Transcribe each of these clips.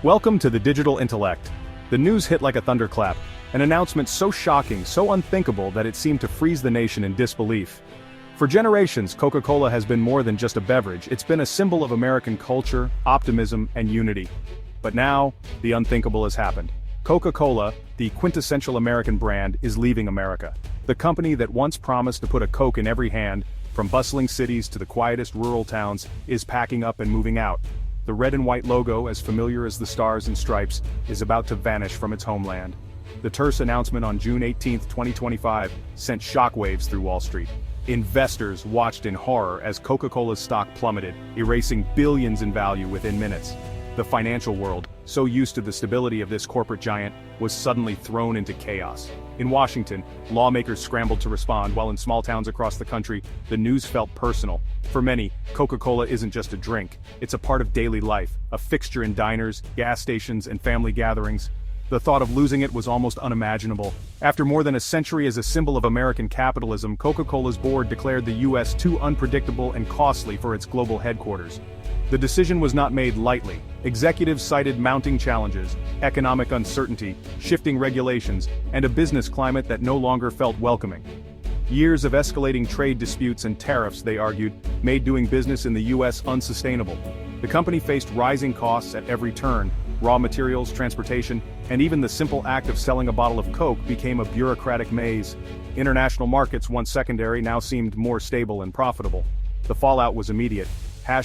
Welcome to the Digital Intellect. The news hit like a thunderclap, an announcement so shocking, so unthinkable that it seemed to freeze the nation in disbelief. For generations, Coca-Cola has been more than just a beverage, it's been a symbol of American culture, optimism, and unity. But now, the unthinkable has happened. Coca-Cola, the quintessential American brand, is leaving America. The company that once promised to put a Coke in every hand, from bustling cities to the quietest rural towns, is packing up and moving out. The red and white logo, as familiar as the stars and stripes, is about to vanish from its homeland. The terse announcement on June 18, 2025, sent shockwaves through Wall Street. Investors watched in horror as Coca-Cola's stock plummeted, erasing billions in value within minutes. The financial world, so used to the stability of this corporate giant, was suddenly thrown into chaos. In Washington, lawmakers scrambled to respond, while in small towns across the country, the news felt personal. For many, Coca-Cola isn't just a drink, it's a part of daily life, a fixture in diners, gas stations, and family gatherings. The thought of losing it was almost unimaginable. After more than a century as a symbol of American capitalism, Coca-Cola's board declared the U.S. too unpredictable and costly for its global headquarters. The decision was not made lightly. Executives cited mounting challenges, economic uncertainty, shifting regulations, and a business climate that no longer felt welcoming. Years of escalating trade disputes and tariffs, they argued, made doing business in the U.S. unsustainable. The company faced rising costs at every turn. Raw materials, transportation, and even the simple act of selling a bottle of Coke became a bureaucratic maze. International markets, once secondary, now seemed more stable and profitable. The fallout was immediate.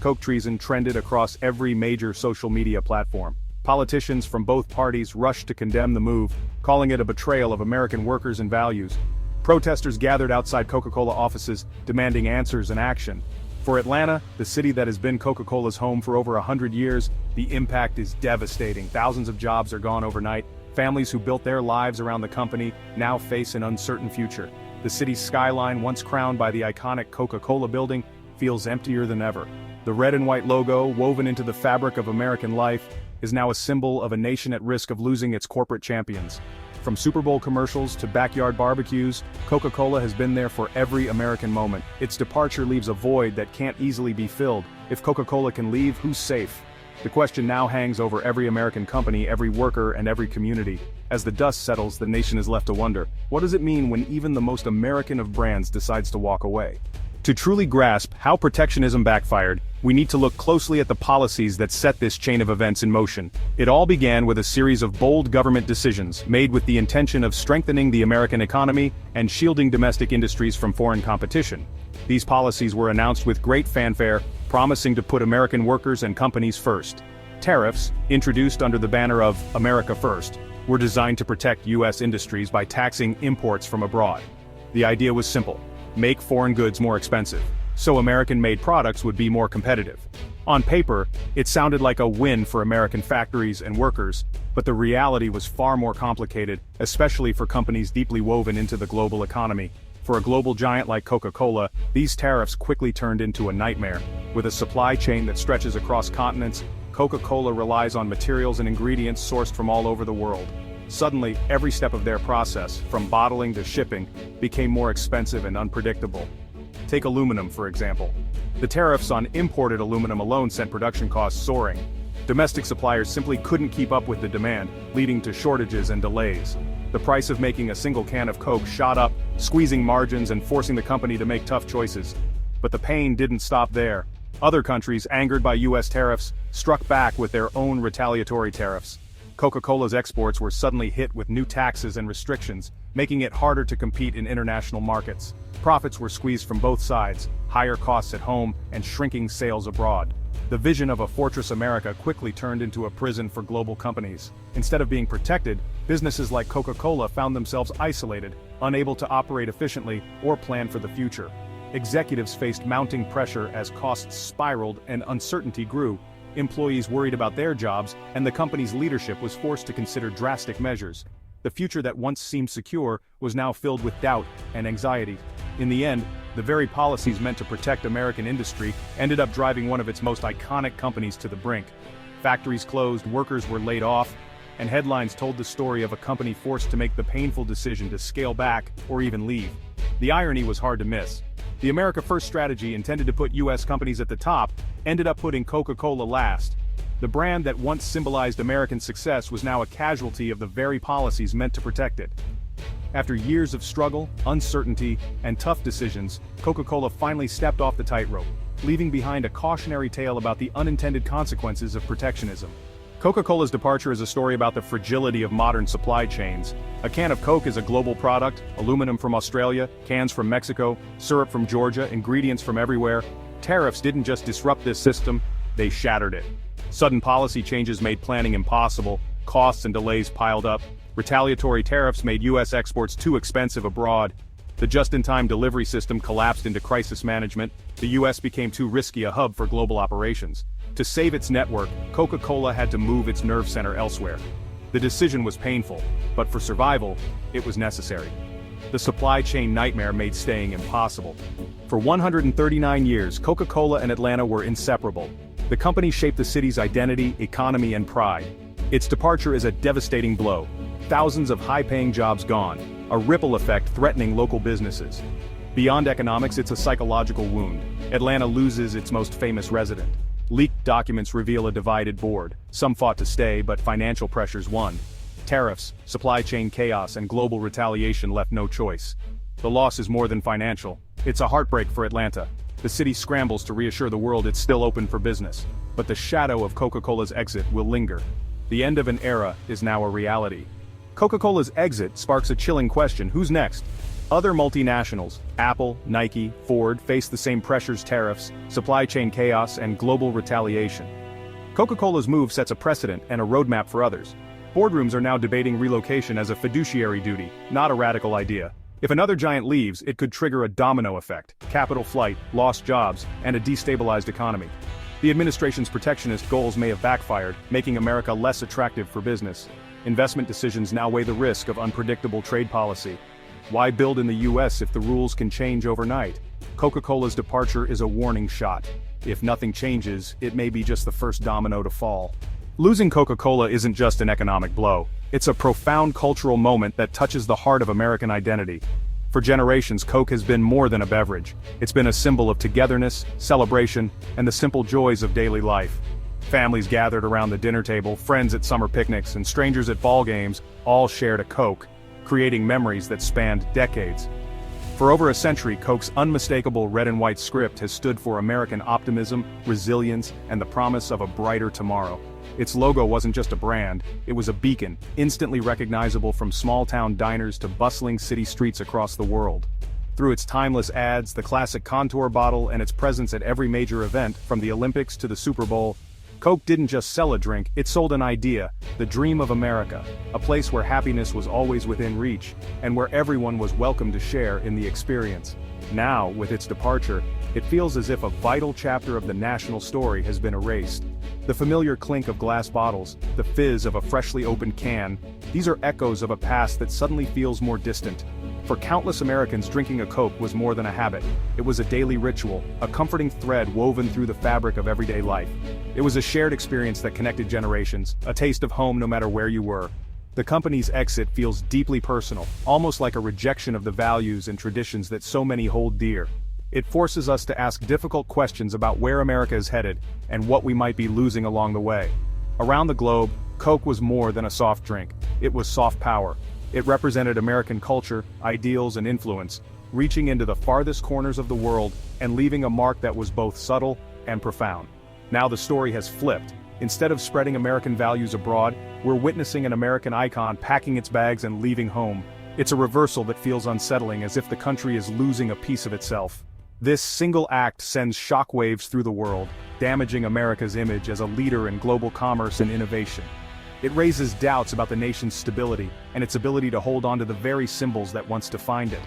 #Coke treason trended across every major social media platform. Politicians from both parties rushed to condemn the move, calling it a betrayal of American workers and values. Protesters gathered outside Coca-Cola offices, demanding answers and action. For Atlanta, the city that has been Coca-Cola's home for over 100 years, the impact is devastating. Thousands of jobs are gone overnight. Families who built their lives around the company now face an uncertain future. The city's skyline, once crowned by the iconic Coca-Cola building, feels emptier than ever. The red and white logo, woven into the fabric of American life, is now a symbol of a nation at risk of losing its corporate champions. From Super Bowl commercials to backyard barbecues, Coca-Cola has been there for every American moment. Its departure leaves a void that can't easily be filled. If Coca-Cola can leave, who's safe? The question now hangs over every American company, every worker, and every community. As the dust settles, the nation is left to wonder, what does it mean when even the most American of brands decides to walk away? To truly grasp how protectionism backfired, we need to look closely at the policies that set this chain of events in motion. It all began with a series of bold government decisions made with the intention of strengthening the American economy and shielding domestic industries from foreign competition. These policies were announced with great fanfare, promising to put American workers and companies first. Tariffs, introduced under the banner of America First, were designed to protect U.S. industries by taxing imports from abroad. The idea was simple: make foreign goods more expensive, so American-made products would be more competitive. On paper, it sounded like a win for American factories and workers, but the reality was far more complicated, especially for companies deeply woven into the global economy. For a global giant like Coca-Cola, these tariffs quickly turned into a nightmare. With a supply chain that stretches across continents, Coca-Cola relies on materials and ingredients sourced from all over the world. Suddenly, every step of their process, from bottling to shipping, became more expensive and unpredictable. Take aluminum, for example. The tariffs on imported aluminum alone sent production costs soaring. Domestic suppliers simply couldn't keep up with the demand, leading to shortages and delays. The price of making a single can of Coke shot up, squeezing margins and forcing the company to make tough choices. But the pain didn't stop there. Other countries, angered by U.S. tariffs, struck back with their own retaliatory tariffs. Coca-Cola's exports were suddenly hit with new taxes and restrictions, making it harder to compete in international markets. Profits were squeezed from both sides, higher costs at home and shrinking sales abroad. The vision of a fortress America quickly turned into a prison for global companies. Instead of being protected, businesses like Coca-Cola found themselves isolated, unable to operate efficiently or plan for the future. Executives faced mounting pressure as costs spiraled and uncertainty grew. Employees worried about their jobs, and the company's leadership was forced to consider drastic measures. The future that once seemed secure was now filled with doubt and anxiety. In the end, the very policies meant to protect American industry ended up driving one of its most iconic companies to the brink. Factories closed, workers were laid off, and headlines told the story of a company forced to make the painful decision to scale back or even leave. The irony was hard to miss. The America First strategy, intended to put U.S. companies at the top, ended up putting Coca-Cola last. The brand that once symbolized American success was now a casualty of the very policies meant to protect it. After years of struggle, uncertainty, and tough decisions, Coca-Cola finally stepped off the tightrope, leaving behind a cautionary tale about the unintended consequences of protectionism. Coca-Cola's departure is a story about the fragility of modern supply chains. A can of Coke is a global product, aluminum from Australia, cans from Mexico, syrup from Georgia, ingredients from everywhere. Tariffs didn't just disrupt this system, they shattered it. Sudden policy changes made planning impossible, costs and delays piled up. Retaliatory tariffs made U.S. exports too expensive abroad. The just-in-time delivery system collapsed into crisis management. The U.S. became too risky a hub for global operations. To save its network, Coca-Cola had to move its nerve center elsewhere. The decision was painful, but for survival, it was necessary. The supply chain nightmare made staying impossible. For 139 years, Coca-Cola and Atlanta were inseparable. The company shaped the city's identity, economy, and pride. Its departure is a devastating blow. Thousands of high-paying jobs gone, a ripple effect threatening local businesses. Beyond economics, it's a psychological wound. Atlanta loses its most famous resident. Leaked documents reveal a divided board. Some fought to stay, but financial pressures won. Tariffs, supply chain chaos, and global retaliation left no choice. The loss is more than financial. It's a heartbreak for Atlanta. The city scrambles to reassure the world it's still open for business. But the shadow of Coca-Cola's exit will linger. The end of an era is now a reality. Coca-Cola's exit sparks a chilling question: who's next? Other multinationals, Apple, Nike, Ford, face the same pressures: tariffs, supply chain chaos, and global retaliation. Coca-Cola's move sets a precedent and a roadmap for others. Boardrooms are now debating relocation as a fiduciary duty, not a radical idea. If another giant leaves, it could trigger a domino effect: capital flight, lost jobs, and a destabilized economy. The administration's protectionist goals may have backfired, making America less attractive for business. Investment decisions now weigh the risk of unpredictable trade policy. Why build in the US if the rules can change overnight? Coca-Cola's departure is a warning shot. If nothing changes, it may be just the first domino to fall. Losing Coca-Cola isn't just an economic blow. It's a profound cultural moment that touches the heart of American identity. For generations, Coke has been more than a beverage. It's been a symbol of togetherness, celebration, and the simple joys of daily life. Families gathered around the dinner table, friends at summer picnics, and strangers at ball games all shared a Coke, creating memories that spanned decades. For over a century, Coke's unmistakable red and white script has stood for American optimism, resilience, and the promise of a brighter tomorrow. Its logo wasn't just a brand, it was a beacon, instantly recognizable from small-town diners to bustling city streets across the world. Through its timeless ads, the classic contour bottle, and its presence at every major event, from the Olympics to the Super Bowl, Coke didn't just sell a drink, it sold an idea, the dream of America, a place where happiness was always within reach, and where everyone was welcome to share in the experience. Now, with its departure, it feels as if a vital chapter of the national story has been erased. The familiar clink of glass bottles, the fizz of a freshly opened can, these are echoes of a past that suddenly feels more distant. For countless Americans, drinking a Coke was more than a habit. It was a daily ritual, a comforting thread woven through the fabric of everyday life. It was a shared experience that connected generations, a taste of home no matter where you were. The company's exit feels deeply personal, almost like a rejection of the values and traditions that so many hold dear. It forces us to ask difficult questions about where America is headed, and what we might be losing along the way. Around the globe, Coke was more than a soft drink. It was soft power. It represented American culture, ideals, and influence, reaching into the farthest corners of the world and leaving a mark that was both subtle and profound. Now the story has flipped. Instead of spreading American values abroad, we're witnessing an American icon packing its bags and leaving home. It's a reversal that feels unsettling, as if the country is losing a piece of itself. This single act sends shockwaves through the world, damaging America's image as a leader in global commerce and innovation. It raises doubts about the nation's stability and its ability to hold on to the very symbols that once defined it.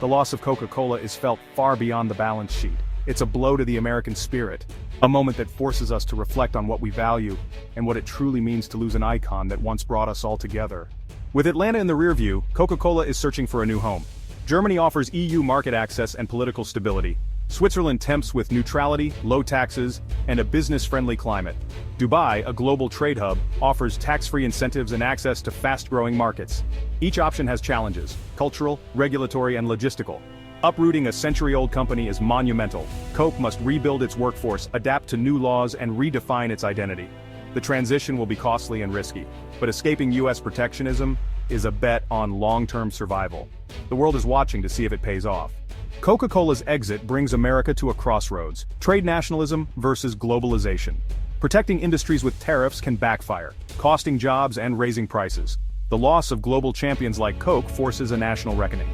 The loss of Coca-Cola is felt far beyond the balance sheet. It's a blow to the American spirit, a moment that forces us to reflect on what we value and what it truly means to lose an icon that once brought us all together. With Atlanta in the rearview, Coca-Cola is searching for a new home. Germany offers EU market access and political stability. Switzerland tempts with neutrality, low taxes, and a business-friendly climate. Dubai, a global trade hub, offers tax-free incentives and access to fast-growing markets. Each option has challenges: cultural, regulatory, and logistical. Uprooting a century-old company is monumental. Coke must rebuild its workforce, adapt to new laws, and redefine its identity. The transition will be costly and risky, but escaping US protectionism is a bet on long-term survival. The world is watching to see if it pays off. Coca-Cola's exit brings America to a crossroads: trade nationalism versus globalization. Protecting industries with tariffs can backfire, costing jobs and raising prices. The loss of global champions like Coke forces a national reckoning.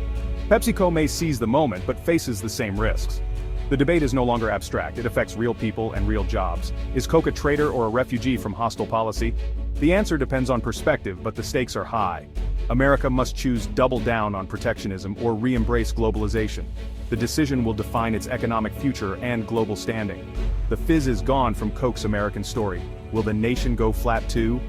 PepsiCo may seize the moment but faces the same risks. The debate is no longer abstract, it affects real people and real jobs. Is Coke a traitor or a refugee from hostile policy? The answer depends on perspective, but the stakes are high. America must choose double down on protectionism or re-embrace globalization. The decision will define its economic future and global standing. The fizz is gone from Coke's American story. Will the nation go flat too?